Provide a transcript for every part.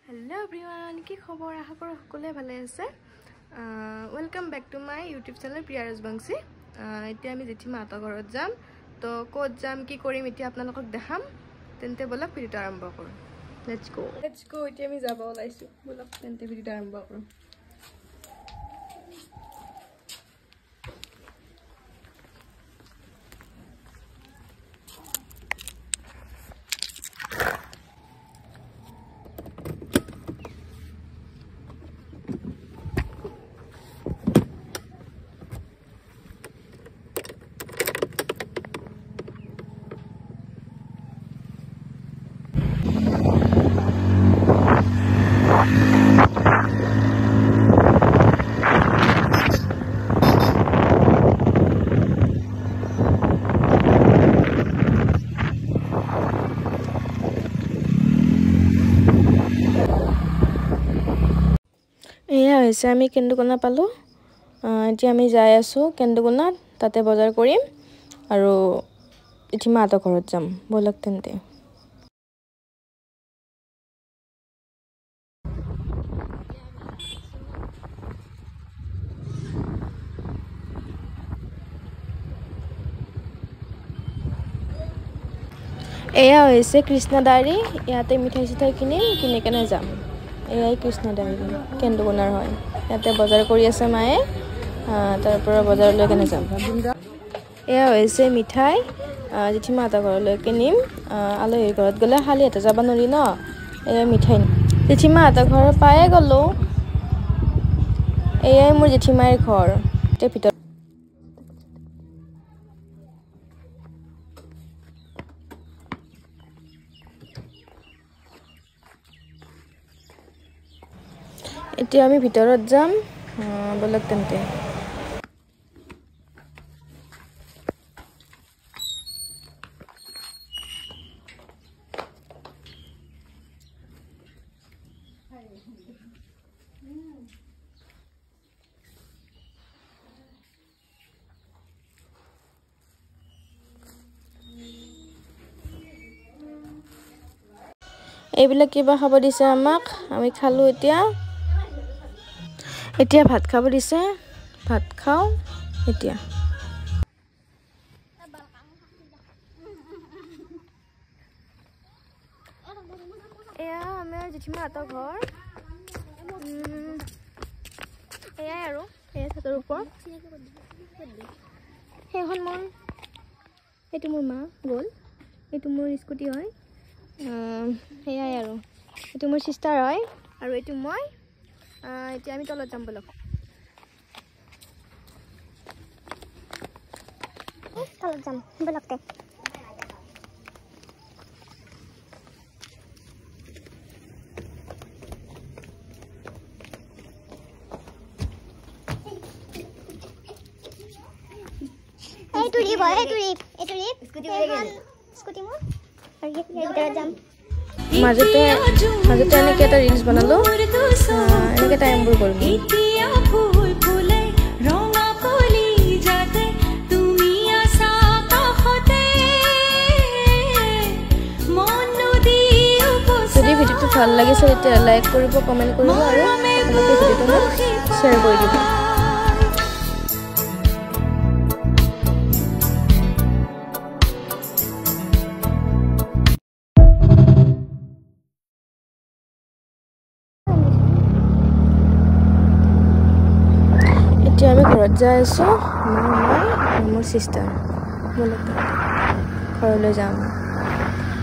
Hello everyone, কি খবৰ আশা কৰো সকলোৱে ভালে আছে welcome back to my YouTube channel Priya Rajbongshi এতিয়া আমি জেঠি মাতা ঘৰত যাম তো ক'ত যাম কি কৰিম এতিয়া আপোনালোকক দেখাম তেন্তে বলক ভিডিওটো আৰম্ভ কৰো লেটস গো এতিয়া আমি যাব ওলাইছো বলক তেন্তে ভিডিওটো আৰম্ভ কৰো আমি কেন্দুকোনা পালো এতিয়া আমি যাই আছো কেন্দুকোনাত তাতে বজাৰ কৰিম আৰু ইঠি মাতা ঘৰত যাম বলক তেন্তে এয়া হৈছে কৃষ্ণদাৰী ইয়াতে মিঠাই চিঠাই কিনে কেনে যাম এয়াই কৃষ্ণদাৰী কেন্দুকোনাৰ হয় ইয়াতে বজাৰ কৰি আছে মায়ে তাৰ পৰা বজাৰলৈ কেনে যাম এয়া হৈছে মিঠাই জেঠি মাতা ঘৰলৈ কিনিম আলহীৰ ঘৰত গ'লে খালি এটা যাব নোৱাৰি ন এয়া মিঠাই জেঠি মাতা ঘৰ পায়ে গ'লো এয়াই মোৰ জেঠি মাৰ ঘৰ তে ভিতৰ এতিয়া আমি ভিতৰত যাম বলক তেন্তে এইবিলাক কিবা খাব দিছে আমাক আমি খালো এতিয়া ভাত খাব দিছে ভাত খাও এতিয়া এয়া আমাৰ জেঠি মাতা ঘৰ এয়াই আৰু এয়া ছাতৰ ওপৰত সেইখন মোৰ এইটো মোৰ মা গ'ল এইটো মোৰ স্কুটি হয় সেয়াই আৰু এইটো মোৰ সিষ্টাৰ হয় আৰু এইটো মই এতিয়া আমি তলত যাম বলক বলকতে মাজতে এনেকে এটা ৰিলছ বনালো এনেকে টাইমবোৰ কৰিলো যদি ভিডিওটো ভাল লাগিছে তেতিয়া লাইক কৰিব কমেন্ট কৰিব আৰু আপোনালোকে ভিডিওটো শ্বেয়াৰ কৰি দিব এতিয়া আমি ঘৰত যাই আছো মোৰ সিষ্টাৰ ঘৰলৈ যাম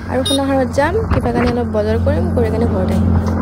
আৰু কোনা ঘৰত যাম কিবা কানি অলপ বজাৰ কৰিম কৰি কেনে ঘৰত আহিম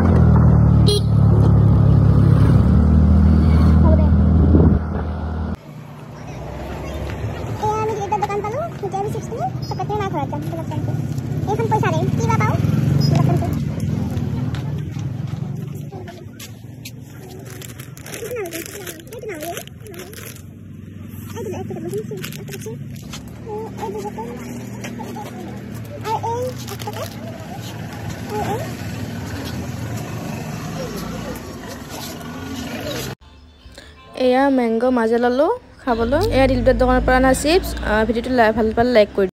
এয়া ম্যাঙ্গো মাজা ললো খাবলৈ এয়া দিলবেদ দোকানৰ পৰা না চিপছ ভিডিওটো ভাল পালে লাইক কৰি